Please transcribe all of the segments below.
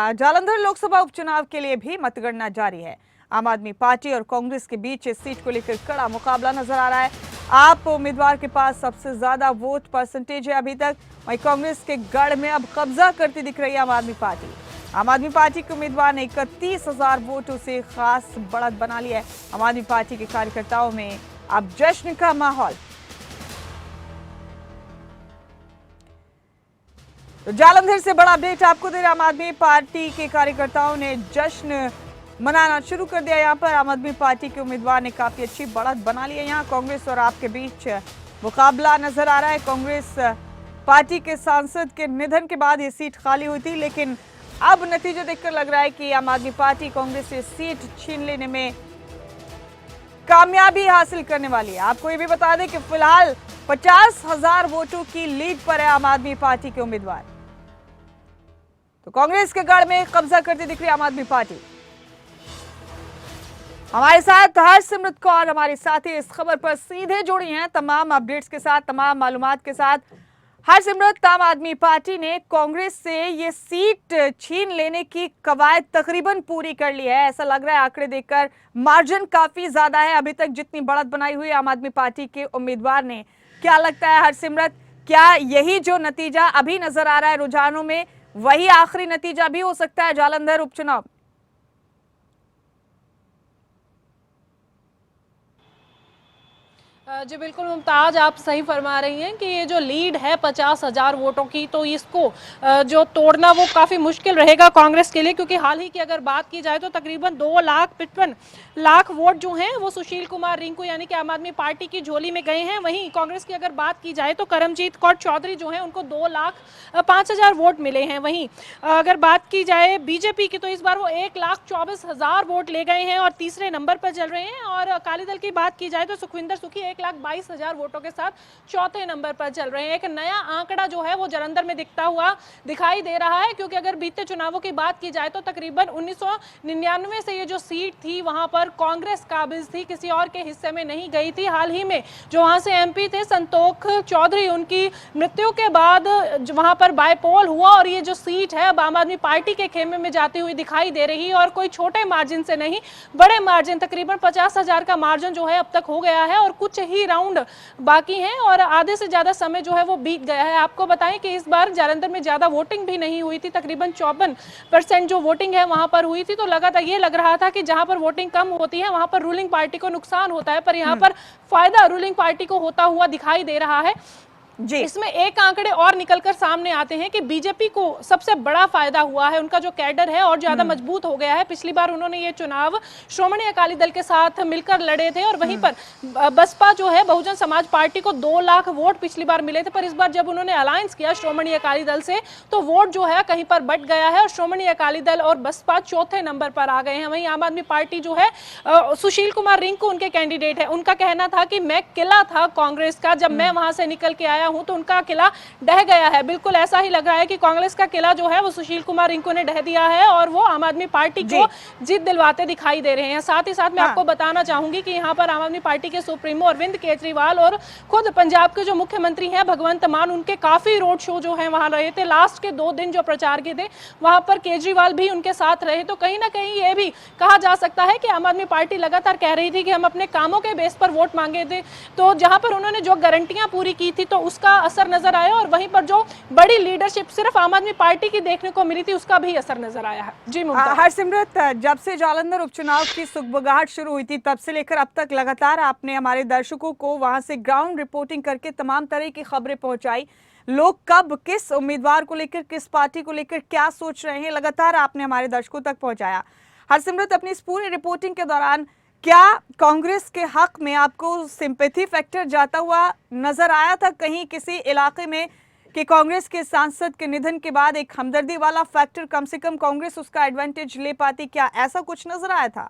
जालंधर लोकसभा उपचुनाव के लिए भी मतगणना जारी है। आम आदमी पार्टी और कांग्रेस के बीच इस सीट को लेकर कड़ा मुकाबला नजर आ रहा है। आप उम्मीदवार के पास सबसे ज्यादा वोट परसेंटेज है अभी तक। वहीं कांग्रेस के गढ़ में अब कब्जा करती दिख रही है आम आदमी पार्टी। आम आदमी पार्टी के उम्मीदवार ने 31,000 वोटों से खास बढ़त बना ली है। आम आदमी पार्टी के कार्यकर्ताओं में अब जश्न का माहौल। तो जालंधर से बड़ा अपडेट आपको दे रहे। आम आदमी पार्टी के कार्यकर्ताओं ने जश्न मनाना शुरू कर दिया। यहाँ पर आम आदमी पार्टी के उम्मीदवार ने काफी अच्छी बढ़त बना ली है। यहाँ कांग्रेस और आपके बीच मुकाबला नजर आ रहा है। कांग्रेस पार्टी के सांसद के निधन के बाद ये सीट खाली हुई थी, लेकिन अब नतीजा देखकर लग रहा है कि आम आदमी पार्टी कांग्रेस से सीट छीन लेने में कामयाबी हासिल करने वाली है। आपको ये भी बता दें कि फिलहाल 50,000 वोटों की लीड पर है आम आदमी पार्टी के उम्मीदवार। तो कांग्रेस के गढ़ में कब्जा करती दिख रही है आम आदमी पार्टी। हमारे साथ हरसिमरत कौर हमारे साथी इस खबर पर सीधे जुड़ी हैं तमाम अपडेट्स के साथ, तमाम मालूमात के साथ। हरसिमरत, आम आदमी पार्टी ने कांग्रेस से ये सीट छीन लेने की कवायद तकरीबन पूरी कर ली है। ऐसा लग रहा है आंकड़े देखकर मार्जिन काफी ज्यादा है अभी तक जितनी बढ़त बनाई हुई आम आदमी पार्टी के उम्मीदवार ने। क्या लगता है हरसिमरत, क्या यही जो नतीजा अभी नजर आ रहा है रुझानों में, वही आखिरी नतीजा भी हो सकता है जालंधर उपचुनाव? जी बिल्कुल मुमताज, आप सही फरमा रही हैं कि ये जो लीड है 50,000 वोटों की, तो इसको जो तोड़ना वो काफ़ी मुश्किल रहेगा कांग्रेस के लिए, क्योंकि हाल ही की अगर बात की जाए तो तकरीबन 2,55,00,000 वोट जो हैं वो सुशील कुमार रिंकू यानी कि आम आदमी पार्टी की झोली में गए हैं। वहीं कांग्रेस की अगर बात की जाए तो करमजीत कौर चौधरी जो हैं उनको 2,05,000 वोट मिले हैं। वहीं अगर बात की जाए बीजेपी की तो इस बार वो 1,24,000 वोट ले गए हैं और तीसरे नंबर पर चल रहे हैं। और अकाली दल की बात की जाए तो सुखविंदर सुखी 1,22,000 वोटों के साथ चौथे नंबर पर चल रहे हैं। एक नया आंकड़ा जो है वो जालंधर में दिखता हुआ दिखाई दे रहा है, क्योंकि अगर बीते चुनावों की बात की जाए तो तकरीबन 1999 से ये जो सीट थी वहां पर कांग्रेस काबिज थी, किसी और के हिस्से में नहीं गई थी। हाल ही में जो वहां से एमपी थे संतोख चौधरी, उनकी मृत्यु के बाद वहां पर बायपोल हुआ और ये जो सीट है अब आम आदमी पार्टी के खेमे में जाती हुई दिखाई दे रही है। और कोई छोटे मार्जिन से नहीं, बड़े मार्जिन, तकरीबन 50,000 का मार्जिन जो है अब तक हो गया है और कुछ ही राउंड बाकी हैं और आधे से ज्यादा समय जो है वो बीत गया है। आपको बताएं कि इस बार जालंधर में ज्यादा वोटिंग भी नहीं हुई थी, तकरीबन 54% जो वोटिंग है वहां पर हुई थी। तो लगातार ये लग रहा था कि जहां पर वोटिंग कम होती है वहां पर रूलिंग पार्टी को नुकसान होता है, पर यहाँ पर फायदा रूलिंग पार्टी को होता हुआ दिखाई दे रहा है जी। इसमें एक आंकड़े और निकलकर सामने आते हैं कि बीजेपी को सबसे बड़ा फायदा हुआ है, उनका जो कैडर है और ज्यादा मजबूत हो गया है। पिछली बार उन्होंने ये चुनाव श्रोमणी अकाली दल के साथ मिलकर लड़े थे और वहीं पर बसपा जो है बहुजन समाज पार्टी को 2 लाख वोट पिछली बार मिले थे, पर इस बार जब उन्होंने अलायंस किया श्रोमणी अकाली दल से तो वोट जो है कहीं पर बट गया है और श्रोमणी अकाली दल और बसपा चौथे नंबर पर आ गए हैं। वहीं आम आदमी पार्टी जो है सुशील कुमार रिंकू उनके कैंडिडेट है, उनका कहना था कि मैं किला था कांग्रेस का, जब मैं वहां से निकल के आया हूं तो उनका किला ढह गया है। बिल्कुल ऐसा ही लग रहा है कि कांग्रेस का किला जो है वो सुशील कुमार रिंकू ने ढह दिया है और वो आम आदमी पार्टी को जीत दिलवाते दिखाई दे रहे हैं। साथ ही साथ मैं आपको बताना चाहूंगी कि यहाँ पर आम आदमी पार्टी के सुप्रीमो अरविंद केजरीवाल और खुद पंजाब के जो मुख्यमंत्री हैं भगवंत मान, उनके काफी रोड शो जो है वहां रहे थे। लास्ट के 2 दिन जो प्रचार के थे वहां पर केजरीवाल भी उनके साथ रहे। तो कहीं ना कहीं ये भी कहा जा सकता है कि आम आदमी पार्टी लगातार कह रही थी कि हम अपने कामों के बेस पर वोट मांगे थे, तो जहां पर उन्होंने जो गारंटियां पूरी की थी तो उसका असर नजर आया और वहीं पर जो बड़ी लीडरशिप सिर्फ आम आदमी पार्टी की देखने को मिली थी उसका भी असर नजर आया है। जी हरसिमरत, जब से जालंधर उपचुनाव की सुगबुगाहट शुरू हुई थी तब से लेकर अब तक लगातार आपने हमारे दर्शकों को वहां से ग्राउंड रिपोर्टिंग करके तमाम तरह की खबरें पहुंचाई। लोग कब किस उम्मीदवार को लेकर, किस पार्टी को लेकर क्या सोच रहे हैं, लगातार आपने हमारे दर्शकों तक पहुंचाया। हरसिमरत, अपनी इस पूरी रिपोर्टिंग के दौरान क्या कांग्रेस के हक में आपको सिंपैथी फैक्टर जाता हुआ नजर आया था कहीं किसी इलाके में कि कांग्रेस के सांसद के निधन के बाद एक हमदर्दी वाला फैक्टर कम से कम कांग्रेस उसका एडवांटेज ले पाती, क्या ऐसा कुछ नजर आया था?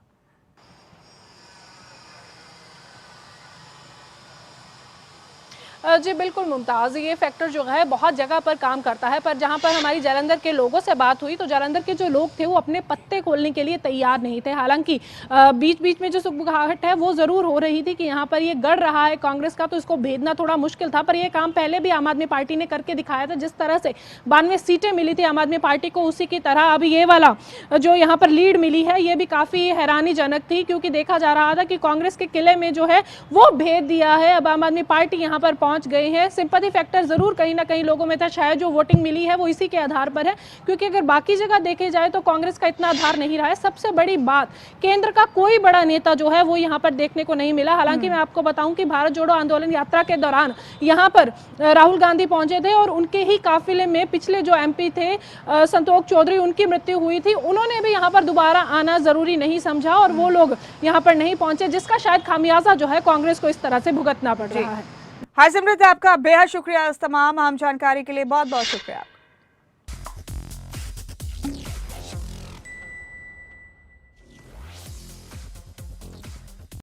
जी बिल्कुल मुमताज़, ये फैक्टर जो है बहुत जगह पर काम करता है, पर जहाँ पर हमारी जालंधर के लोगों से बात हुई तो जालंधर के जो लोग थे वो अपने पत्ते खोलने के लिए तैयार नहीं थे। हालांकि बीच बीच में जो सुगबुगाहट है वो ज़रूर हो रही थी कि यहाँ पर ये गढ़ रहा है कांग्रेस का, तो इसको भेदना थोड़ा मुश्किल था, पर ये काम पहले भी आम आदमी पार्टी ने करके दिखाया था। जिस तरह से 92 सीटें मिली थी आम आदमी पार्टी को, उसी की तरह अभी ये वाला जो यहाँ पर लीड मिली है ये भी काफ़ी हैरानीजनक थी, क्योंकि देखा जा रहा था कि कांग्रेस के किले में जो है वो भेद दिया है। अब आम आदमी पार्टी यहाँ पर पहुंच गई है। सिंपैथी फैक्टर जरूर कहीं ना कहीं लोगों में था, शायद जो वोटिंग मिली है वो इसी के आधार पर है, क्योंकि अगर बाकी जगह देखे जाए तो कांग्रेस का इतना आधार नहीं रहा है। सबसे बड़ी बात, केंद्र का कोई बड़ा नेता जो है वो यहाँ पर देखने को नहीं मिला। हालांकि मैं आपको बताऊं कि भारत जोड़ो आंदोलन यात्रा के दौरान यहाँ पर राहुल गांधी पहुंचे थे और उनके ही काफिले में पिछले जो एमपी थे संतोष चौधरी, उनकी मृत्यु हुई थी। उन्होंने भी यहाँ पर दोबारा आना जरूरी नहीं समझा और वो लोग यहाँ पर नहीं पहुंचे, जिसका शायद खामियाजा जो है कांग्रेस को इस तरह से भुगतना पड़ रहा है। हाय सिमरत, आपका बेहद शुक्रिया इस तमाम अहम जानकारी के लिए, बहुत बहुत शुक्रिया।